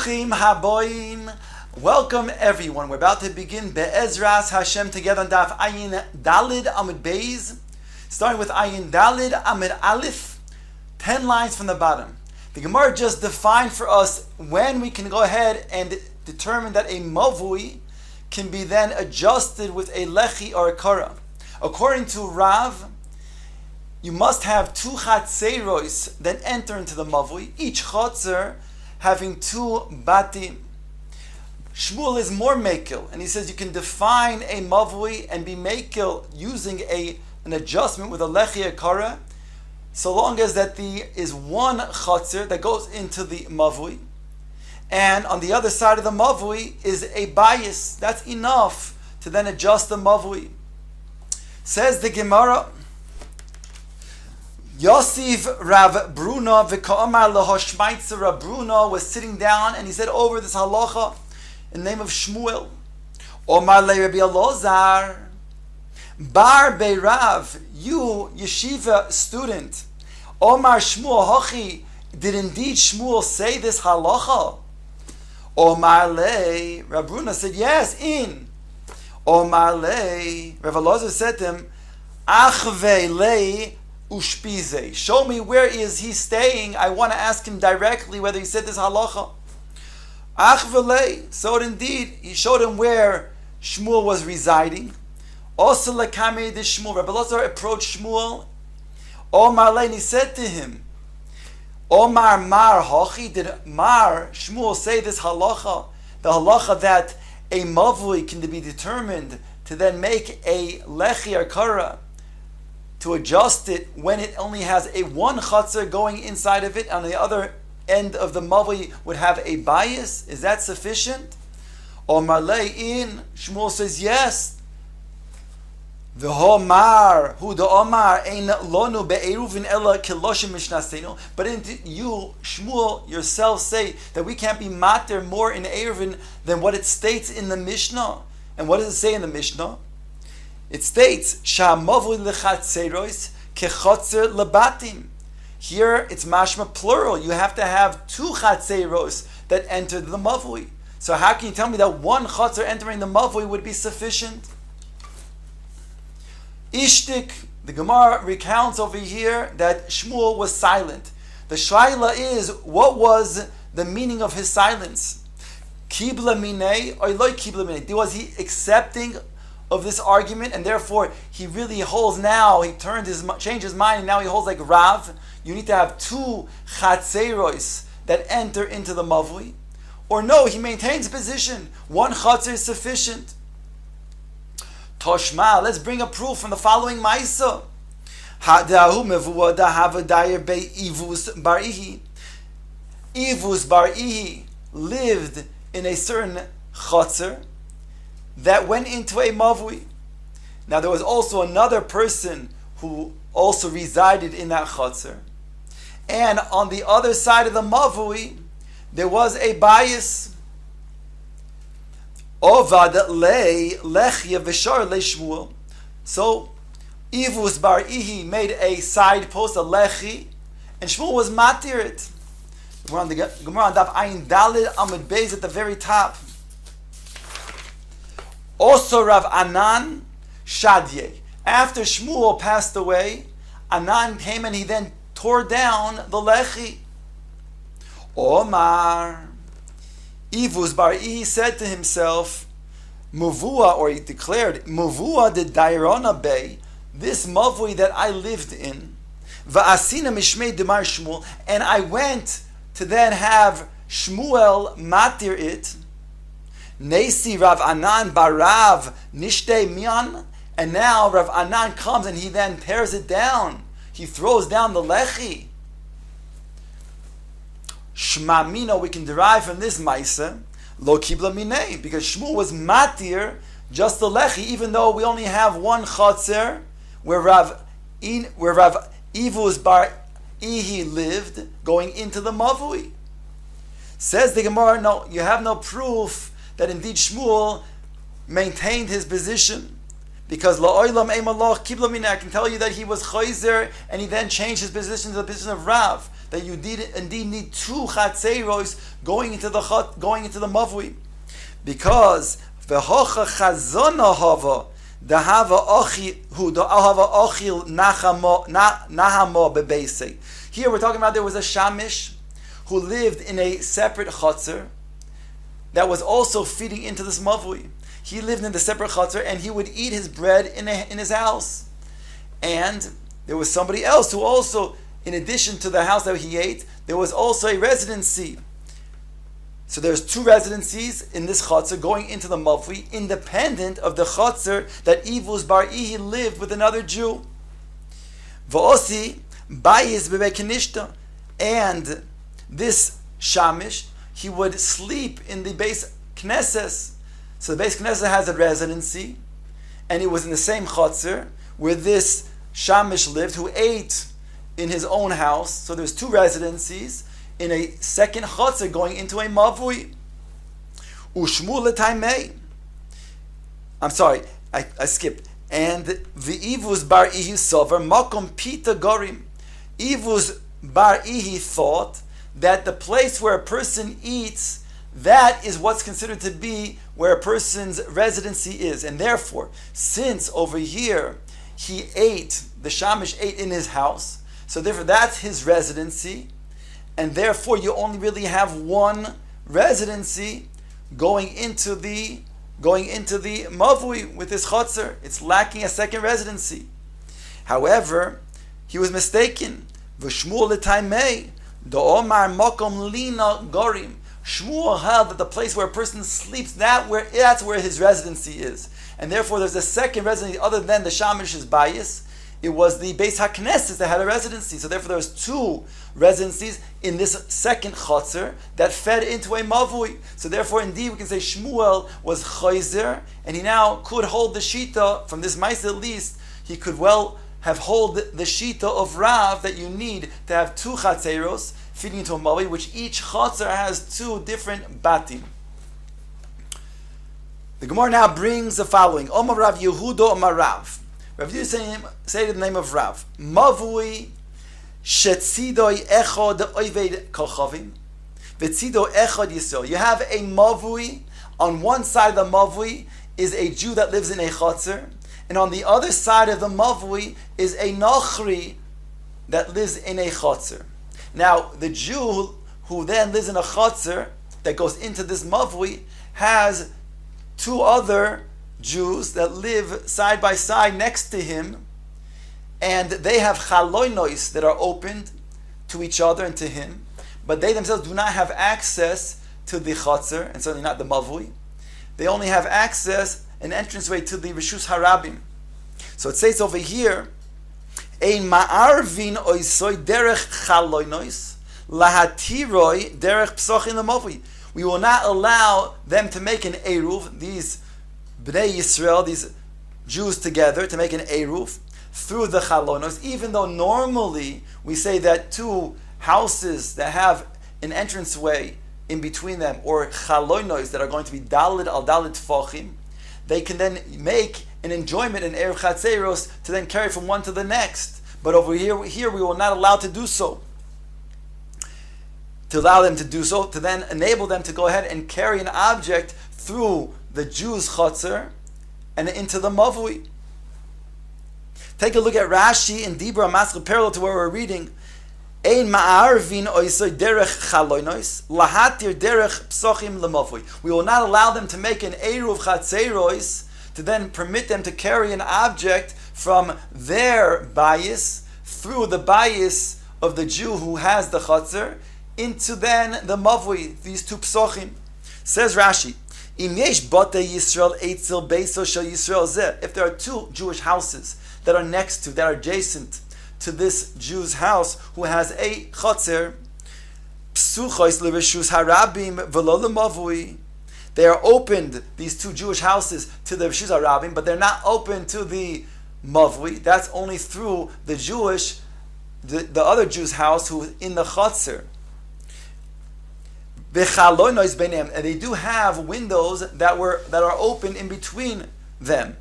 Bruchim haboim. Welcome everyone. We're about to begin Be'ezras Hashem together on Daf Ayin Dalid Amud Beis, starting with Ayin Dalid Amud Aleph, 10 lines from the bottom. The Gemara just defined for us when we can go ahead and determine that a mavui can be then adjusted with a lechi or a kara. According to Rav, you must have two chatzeiros that enter into the mavui, each chatzer having two batim. Shmuel is more mekel, and he says you can define a mavui and be mekel using an adjustment with a lechi akara, so long as that there is one chatzer that goes into the mavui, and on the other side of the mavui is a bias. That's enough to then adjust the mavui. Says the Gemara, Yosef Rav Bruna v'ka'amar lehoshmaitzer. Rav Bruna was sitting down and he said over this halacha in the name of Shmuel. Omar le Rabbi Elazar, Bar Beirav, you yeshiva student. Omar Shmuel Hochi, did indeed Shmuel say this halacha? Omar le, Rav Bruna said yes, in. Omar le, Rav Elazar said to him, Achve le ushpize. Show me where is he staying. I want to ask him directly whether he said this halacha. Achve. So indeed, he showed him where Shmuel was residing. Also lekame de Shmuel. Rabbi Elazar approached Shmuel. Omar le, and he said to him, Omar mar hochi. Did Mar Shmuel say this halacha? The halacha that a mavui can be determined to then make a lechi or kara, to adjust it when it only has a one chatzar going inside of it, on the other end of the mavui would have a bias. Is that sufficient? Omar le'in, Shmuel says yes. The homar, who the omar ein lonu be'eruvin ella kiloshim mishnasenu. But you, Shmuel, yourself say that we can't be mater more in eruvin than what it states in the Mishnah. And what does it say in the Mishnah? It states, Sha'amavui lechatzeros kechatzer lebatim. Here it's mashma plural. You have to have two chatzeros that enter the mavui. So how can you tell me that one chatzer entering the mavui would be sufficient? Ishtik, the Gemara recounts over here that Shmuel was silent. The shaila is, what was the meaning of his silence? Kibla minei or loy kibla minei? Was he accepting of this argument, and therefore he really holds now, changed his mind, and now he holds like Rav, you need to have two chatzeros that enter into the mavui? Or no, he maintains position, one chatzer is sufficient. Toshma, let's bring a proof from the following Maisa. Ha'dahu mevuah dahavadayer be Ivus bar Ihi. Ivus bar Ihi lived in a certain chatzer that went into a mavui. Now there was also another person who also resided in that chatzer, and on the other side of the mavui there was a bias. Ovad le lechya v'shar le Shmuel. So Ivus bar Ihi made a side post, a lechi, and Shmuel was matir it. We're on the Gemara on Daf Ayin Dalid Amud Beis at the very top. Also Rav Anan Shadye. After Shmuel passed away, Anan came and he then tore down the lechi. Omar Ivus bar Ihi said to himself, Muvua, or he declared, Muvua de Dairona Bay, this mavui that I lived in, Va'asina mishmei demar Shmuel, and I went to then have Shmuel matir it. Nesi Rav Anan barav nishte mian, and now Rav Anan comes and he then tears it down. He throws down the lechi. Shma mina, we can derive from this maisa, lo kibla minei, because Shmuel was matir just the lechi, even though we only have one chatzer where Rav Ivus bar Ihi lived, going into the mavui. Says the Gemara, no, you have no proof that indeed Shmuel maintained his position, because la'olam eim Allah kibla minei. I can tell you that he was chayzer and he then changed his position to the position of Rav. that you indeed need two chatzeros going into the mavui, because v'hocha chazona hava the hava achil nahamo bebeisei. Here we're talking about there was a shamish who lived in a separate chutzner that was also feeding into this mavui. He lived in the separate chutzner and he would eat his bread in his house. And there was somebody else who also, in addition to the house that he ate, there was also a residency. So there's two residencies in this chutzner going into the mavui, independent of the chutzner that Ivuz bar Ihi lived with another Jew. V'osi bayis bebekinishta, and this shamish, he would sleep in the Beis Knesses. So the Beis Knesset has a residency, and he was in the same chutzner where this shamish lived, who ate in his own house. So there's two residencies in a second chutzner going into a mavui. Ushmu l'taimei. I'm sorry, I skipped. And the Ivuz bar Ihi sover makom pita gorim. Ivuz bar Ihi thought that the place where a person eats, that is what's considered to be where a person's residency is. And therefore, since over here he ate, the shamish ate in his house, so therefore that's his residency, and therefore you only really have one residency going into the mavui with this chutzner. It's lacking a second residency. However, he was mistaken. V'shmuel l'taimei do'omar makom lina gorim. Shmuel held that the place where a person sleeps, that's where his residency is, and therefore there's a second residency other than the shamish's bias. It was the Beis HaKnesses that had a residency. So therefore there was two residencies in this second chutzner that fed into a mavui. So therefore indeed we can say Shmuel was chayzer, and he now could hold the shita, from this ma'aseh at least, he could well have hold the shita of Rav that you need to have two chatzeros feeding into a mavui, which each chutzner has two different batim. The Gemara now brings the following. Omar Rav Yehuda Omar Rav. Rav Yehuda say the name of Rav. Mavui shetzidoi echod oived kolchavim v'tzido echod Yisrael. You have a mavui. On one side of the mavui is a Jew that lives in a chutzner, and on the other side of the mavui is a nochri that lives in a chutzner. Now, the Jew who then lives in a chutzner that goes into this mavui has two other Jews that live side by side next to him, and they have chaloinos that are opened to each other and to him, but they themselves do not have access to the chutzner, and certainly not the mavui. They only have access, an entranceway to the Rishus Harabim. So it says over here, Ein ma'arvin oisoy derech chaloinos lahatiroi derech psochin lemavui. We will not allow them to make an eruv, these Bnei Yisrael, these Jews together, to make an eruv through the chalonos, even though normally we say that two houses that have an entranceway in between them, or chalonos that are going to be dalid al dalid tfachim, they can then make an enjoyment in eruv chatzeros to then carry from one to the next. But over here we will not allow to do so. To allow them to do so, to then enable them to go ahead and carry an object through the Jew's chutzner and into the mavui. Take a look at Rashi in Dibra Masechet, parallel to where we're reading. Ein ma'arvin oisoy derech chaloinos lahatir derech psochim lemavui. We will not allow them to make an eruv chatzeros to then permit them to carry an object from their bias through the bias of the Jew who has the chutzner into then the mavui, these two psochim. Says Rashi, Im yesh batei Yisrael eitzel beiso shel Yisrael zeh. If there are two Jewish houses that are next to, that are adjacent to this Jew's house who has a chutzner, psuchos leveshus harabim v'lo lemavui. They are opened, these two Jewish houses, to the reshus harabim, but they're not open to the mavui. That's only through the other Jew's house who is in the chutzner. And they do have windows that are open in between them.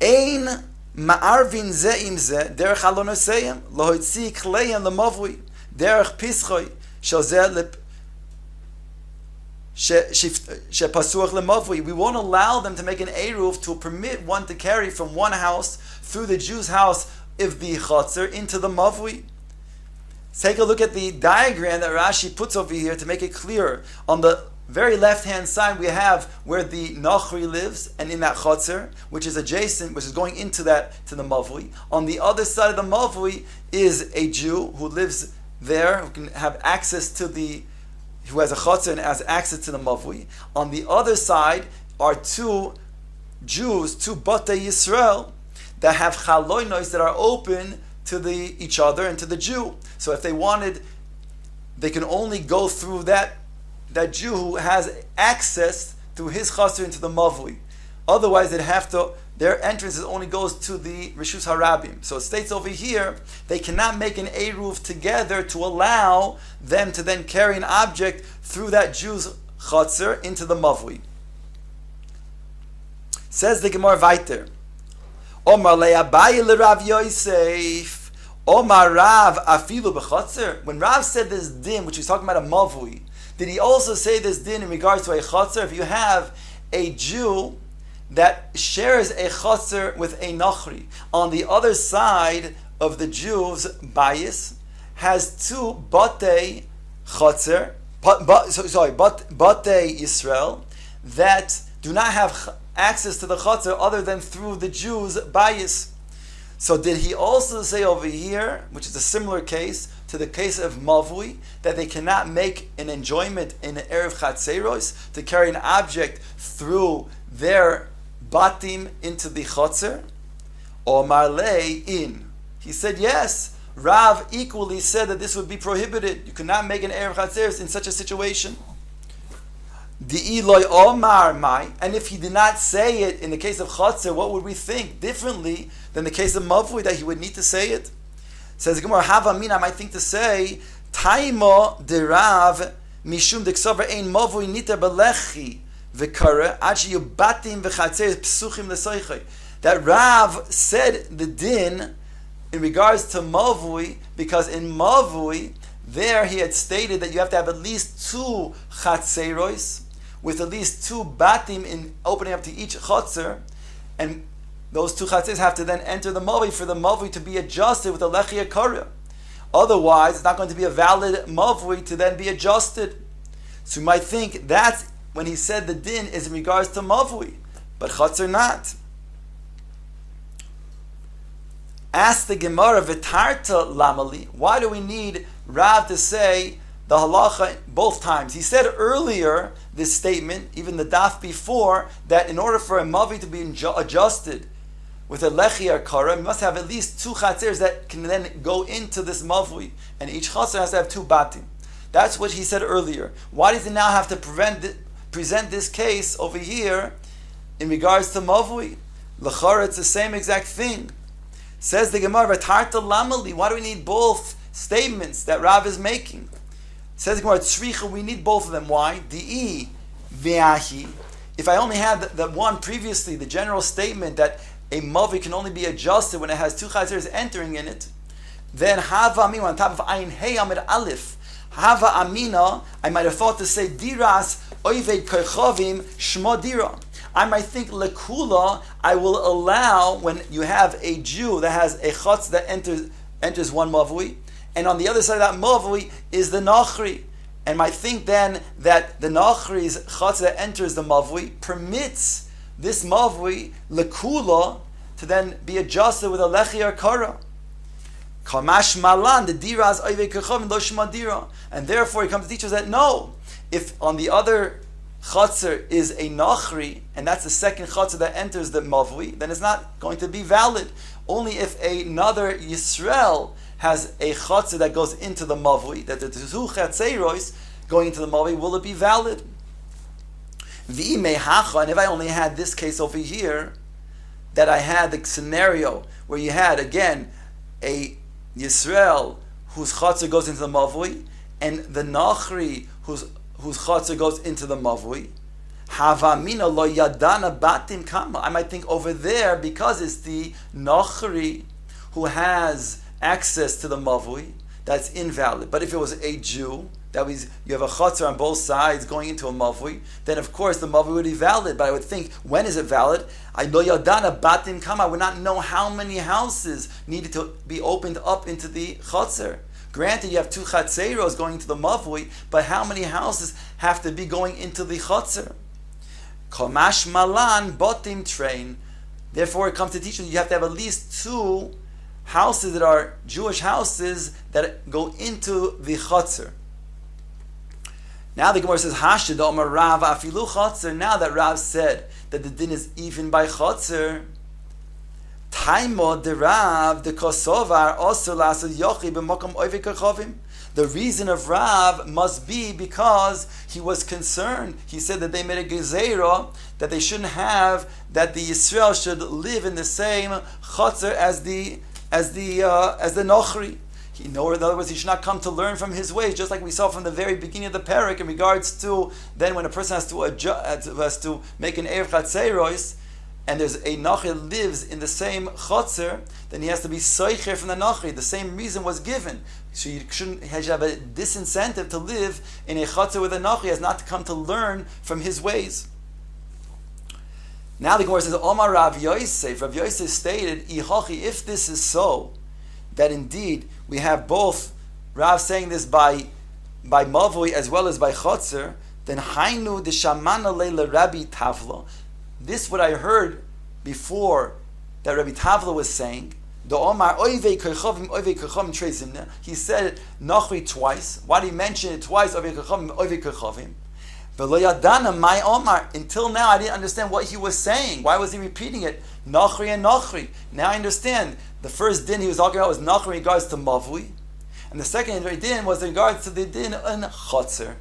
Ein ma'arvin ze im ze derech halonoseyim lohitzi kleiim lemavui derech pischoi shel shepasuach lemavui. We won't allow them to make an eruv to permit one to carry from one house through the Jew's house if the chotzer into the mavui. Take a look at the diagram that Rashi puts over here to make it clearer. On the very left-hand side, we have where the Nachri lives, and in that chotzer, which is adjacent, which is going into that to the mavui. On the other side of the mavui is a Jew who lives there, who can have access to who has a chotzer and has access to the mavui. On the other side are two Jews, two Batei Yisrael, that have chaloinos that are open to each other and to the Jew. So if they wanted, they can only go through that Jew who has access through his chasser into the mavui. Otherwise, their entrance only goes to the Rishus Harabim. So it states over here, they cannot make an eruv together to allow them to then carry an object through that Jew's chasser into the mavui. Says the Gemara weiter. Omar le'abayi l'Rav Yosef. Omar Rav afilu b'chotzer. When Rav said this din, which he's talking about a mavui, did he also say this din in regards to a chotzer? If you have a Jew that shares a chotzer with a nachri, on the other side of the Jew's bayis has two batei chotzer, batei Yisrael, that do not have access to the chotzer other than through the Jew's bayis. So did he also say over here, which is a similar case to the case of mavui, that they cannot make an enjoyment in an erev chatzeros to carry an object through their batim into the chotzer? Omar lei in. He said yes. Rav equally said that this would be prohibited. You cannot make an erev chatzeros in such a situation. Di'iloi omar mai. And if he did not say it in the case of chotzer, what would we think differently than the case of mavui, that he would need to say it? Says the Gemara, Hava min, I might think to say, Taimo de Rav mishum de ksavar ein mavui nita belechi v'kara achi yubatim v'chatzeres psuchim l'soichai. That Rav said the din in regards to mavui, because in mavui, there he had stated that you have to have at least two chatzeros, with at least two batim in opening up to each chatzer, and those two chatzeros have to then enter the mavui for the mavui to be adjusted with a lechi akara. Otherwise, it's not going to be a valid mavui to then be adjusted. So you might think that's when he said the din is in regards to mavui, but chatzer not. Ask the Gemara, V'tarta lamali, why do we need Rav to say the halacha both times? He said earlier, this statement, even the daf before, that in order for a mavi to be adjusted with a lechi akara, we must have at least two chatzers that can then go into this mavui, and each chatzer has to have two batim. That's what he said earlier. Why does he now have to present this case over here in regards to mavui? L'chara, it's the same exact thing. Says the Gemara, V'tarta lamali, why do we need both statements that Rav is making? Says the Gemara, Tzricha, we need both of them. Why? Di'i v'ahi. If I only had the one previously, the general statement that a mavi can only be adjusted when it has two chazers entering in it, then hava amina on top of ayin hey amid aleph. Hava amina, I might have thought to say diras oived koichavim shmo dira. I might think lekula, I will allow when you have a Jew that has a chutz that enters one mavui, and on the other side of that mavui is the nachri, and might think then that the nachri's chutz that enters the mavui permits this mavui lekula to then be adjusted with a lechi or kara. Kamash malan the diras oivei kechavim lo shma dira, and therefore he comes to teach us that no, if on the other Chatzer is a nachri, and that's the second chatzer that enters the mavui, then it's not going to be valid. Only if another Yisrael has a chatzer that goes into the mavui, that the two chatzeros going into the mavui, will it be valid? V'imei hacha, and if I only had this case over here, that I had the scenario where you had, again, a Yisrael whose chatzer goes into the mavui, and the nachri whose chatzer goes into the mavui. Havamina lo yadana batim kama. I might think over there, because it's the nachri who has access to the mavui, that's invalid. But if it was a Jew, that means you have a chotzer on both sides going into a mavui, then of course the mavui would be valid. But I would think, when is it valid? I know yadana batim kama. I would not know how many houses needed to be opened up into the chotzer. Granted, you have 2 chatzeros going into the mavui, but how many houses have to be going into the chotzer? Kamash malan botim train. Therefore, it comes to teach you have to have at least 2 houses that are Jewish houses that go into the chotzer. Now the Gemara says, Hashid Omar Rav Afilu Chotzer. Now that Rav said that the din is even by Chotzer, Taimo de Rav de Kosovar also lasted Yochi b'mokom oivik kachovim. The reason of Rav must be because he was concerned. He said that they made a gezerah that they shouldn't have, that the Yisrael should live in the same Chotzer as the Nochri. In other words, he should not come to learn from his ways, just like we saw from the very beginning of the parak in regards to then when a person has to make an Erev Chatzeros, and there's a Nachri lives in the same Chotzer, then he has to be Soicher from the Nachri. The same reason was given. So you should have a disincentive to live in a Chotzer with a Nachri, as not to come to learn from his ways. Now the Gemara says, Omar Rav Yosef. Rav Yosef stated, Ihochi, if this is so, that indeed we have both Rav saying this by Mavui as well as by Chotzer, then Hainu de Shamana le Rabbi Tavla. This what I heard before that Rabbi Tavla was saying. The Omar Oivei Kerchovim Trezimna. He said it Nachri twice. Why did he mention it twice? Oivei Kerchovim. My Omar. Until now, I didn't understand what he was saying. Why was he repeating it? Nachri and Nachri. Now I understand. The first din he was talking about was Nachri in regards to Mavui, and the second din was in regards to the din in Chotzer.